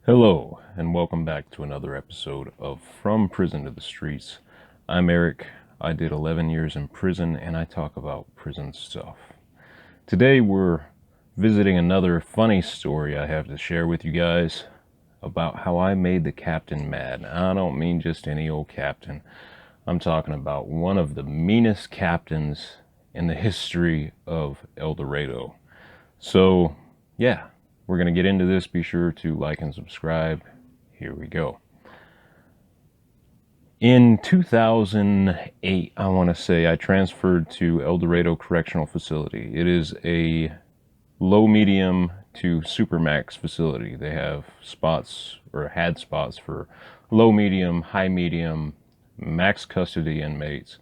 Hello, and welcome back to another episode of From Prison to the Streets. I'm Eric. I did 11 years in prison, and I talk about prison stuff. Today, we're visiting another funny story I have to share with you guys about how I made the captain mad. I don't mean just any old captain. I'm talking about one of the meanest captains in the history of El Dorado. So, yeah, we're going to get into this. Be sure to like and subscribe. Here we go. In 2008, I want to say, I transferred to El Dorado Correctional Facility. It is a low, medium to Supermax facility. They have spots, or had spots, for low, medium, high, medium, max custody inmates,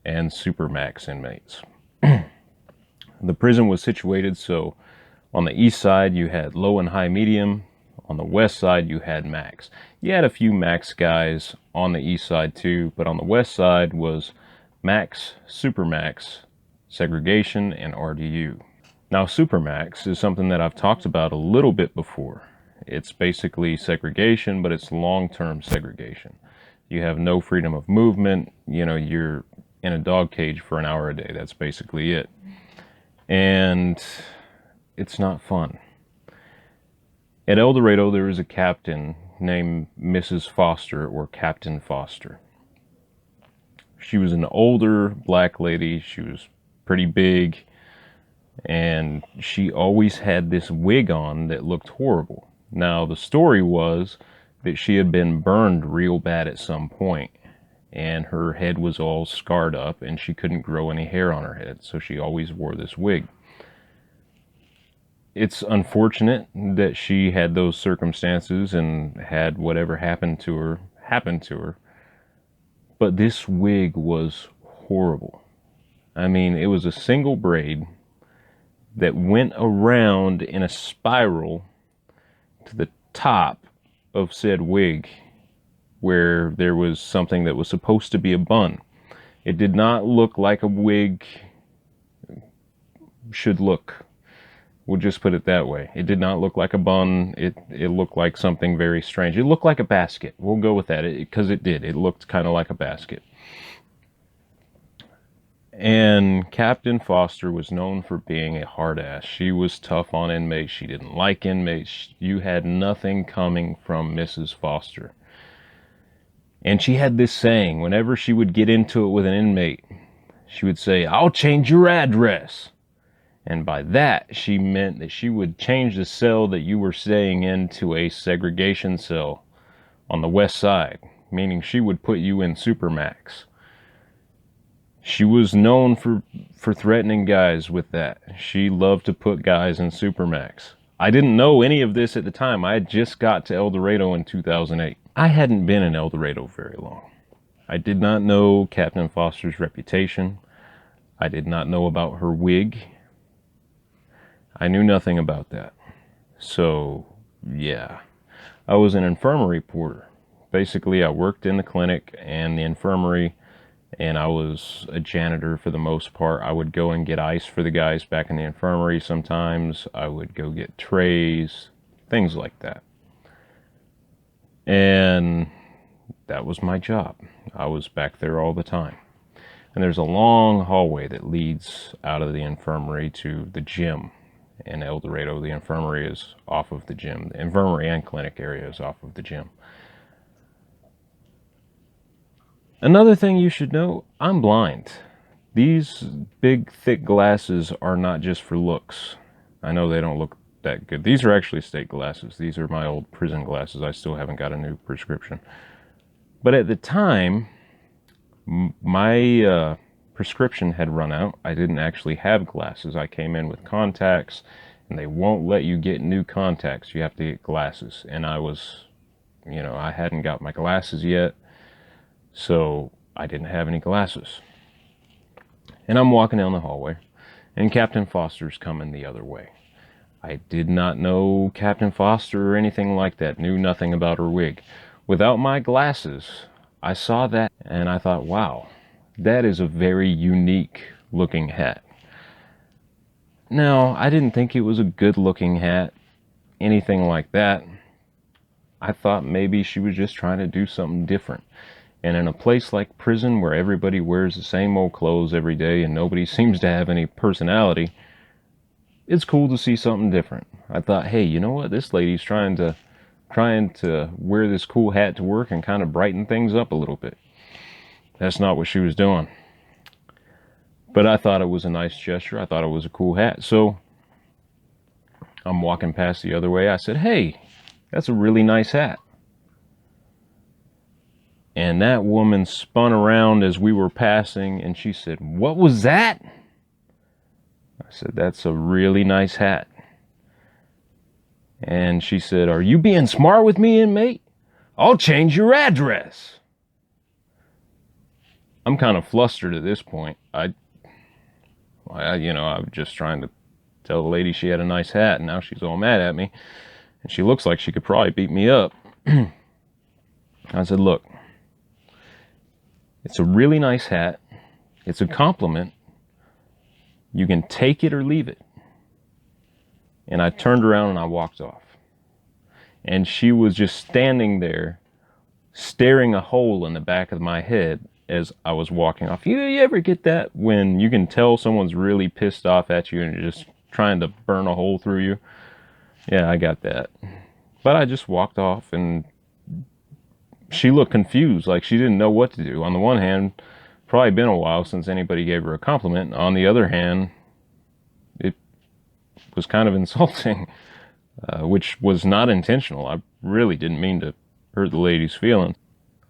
and Supermax inmates. The prison was situated so on the east side you had low and high medium. On the west side you had max. You had a few max guys on the east side too, but on the west side was max, supermax, segregation, and RDU. Now supermax is something that I've talked about a little bit before. It's basically segregation, but it's long-term segregation. You have no freedom of movement. You're in a dog cage for an hour a day. That's basically it. And it's not fun. At El Dorado, there is a captain named Mrs. Foster, or Captain Foster. She was an older black lady. She was pretty big, and she always had this wig on that looked horrible. Now, the story was that she had been burned real bad at some point, and her head was all scarred up, and she couldn't grow any hair on her head, so she always wore this wig. It's unfortunate that she had those circumstances and had whatever happened to her happen to her. But this wig was horrible. I mean, it was a single braid that went around in a spiral to the top of said wig, where there was something that was supposed to be a bun. It did not look like a wig should look. We'll just put it that way. It did not look like a bun. It looked like something very strange. It looked like a basket. We'll go with that, because it did. It looked kind of like a basket. And Captain Foster was known for being a hard ass. She was tough on inmates. She didn't like inmates. You had nothing coming from Mrs. Foster. And she had this saying, whenever she would get into it with an inmate, she would say, "I'll change your address." And by that, she meant that she would change the cell that you were staying in to a segregation cell on the west side, meaning she would put you in Supermax. She was known for threatening guys with that. She loved to put guys in Supermax. I didn't know any of this at the time. I had just got to El Dorado in 2008. I hadn't been in El Dorado very long. I did not know Captain Foster's reputation. I did not know about her wig. I knew nothing about that. So, yeah. I was an infirmary porter. Basically, I worked in the clinic and the infirmary, and I was a janitor for the most part. I would go and get ice for the guys back in the infirmary sometimes. I would go get trays, things like that. And that was my job. I was back there all the time. And there's a long hallway that leads out of the infirmary to the gym. In El Dorado, the infirmary is off of the gym. The infirmary and clinic area is off of the gym. Another thing you should know, I'm blind. These big, thick glasses are not just for looks. I know they don't look that good. These are actually state glasses. These are my old prison glasses. I still haven't got a new prescription. But at the time, my prescription had run out. I didn't actually have glasses. I came in with contacts, and they won't let you get new contacts. You have to get glasses. And I was, I hadn't got my glasses yet, so I didn't have any glasses. And I'm walking down the hallway, and Captain Foster's coming the other way. I did not know Captain Foster or anything like that. Knew nothing about her wig. Without my glasses, I saw that, and I thought, wow, that is a very unique looking hat. Now, I didn't think it was a good looking hat, anything like that. I thought maybe she was just trying to do something different. And in a place like prison where everybody wears the same old clothes every day and nobody seems to have any personality, it's cool to see something different. I thought, hey, you know what? This lady's trying to wear this cool hat to work and kind of brighten things up a little bit. That's not what she was doing. But I thought it was a nice gesture. I thought it was a cool hat. So I'm walking past the other way. I said, hey, that's a really nice hat. And that woman spun around as we were passing and she said, what was that? I said, that's a really nice hat. And she said, are you being smart with me, inmate? I'll change your address. I'm kind of flustered at this point. I was just trying to tell the lady she had a nice hat, and now she's all mad at me. And she looks like she could probably beat me up. I said, look, it's a really nice hat. It's a compliment. You can take it or leave it. And I turned around and I walked off. And she was just standing there, staring a hole in the back of my head as I was walking off. You ever get that when you can tell someone's really pissed off at you and you're just trying to burn a hole through you? Yeah, I got that. But I just walked off and she looked confused, like she didn't know what to do. On the one hand, probably been a while since anybody gave her a compliment. On the other hand, it was kind of insulting, which was not intentional. I really didn't mean to hurt the lady's feelings.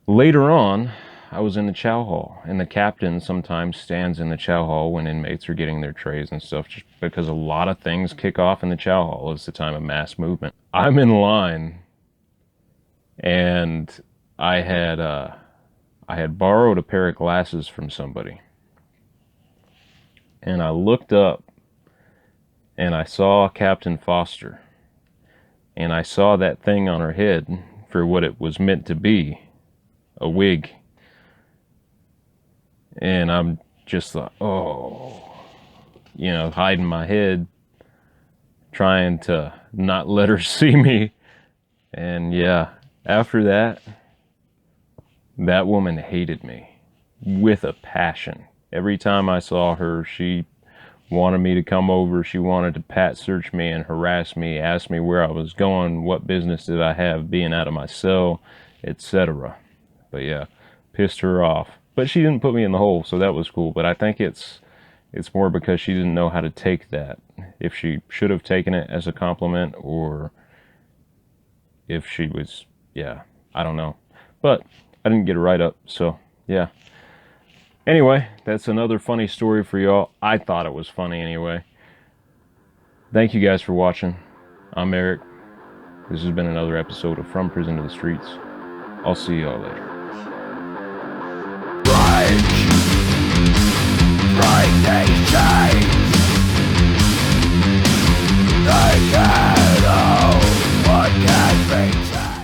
Later on, I was in the chow hall, and the captain sometimes stands in the chow hall when inmates are getting their trays and stuff, just because a lot of things kick off in the chow hall. It's the time of mass movement. I'm in line, and I had borrowed a pair of glasses from somebody, and I looked up, and I saw Captain Foster, and I saw that thing on her head for what it was meant to be, a wig. And I'm just like, oh, hiding my head, trying to not let her see me. And yeah, after that, that woman hated me with a passion. Every time I saw her, she wanted me to come over. She wanted to pat search me and harass me, ask me where I was going, what business did I have being out of my cell, etc. But yeah, pissed her off. But she didn't put me in the hole, so that was cool. But I think it's more because she didn't know how to take that. If she should have taken it as a compliment, or if she was, yeah, I don't know. But I didn't get a write-up, so yeah. Anyway, that's another funny story for y'all. I thought it was funny anyway. Thank you guys for watching. I'm Eric. This has been another episode of From Prison to the Streets. I'll see y'all later. Break these chains. They can't hold what can be changed.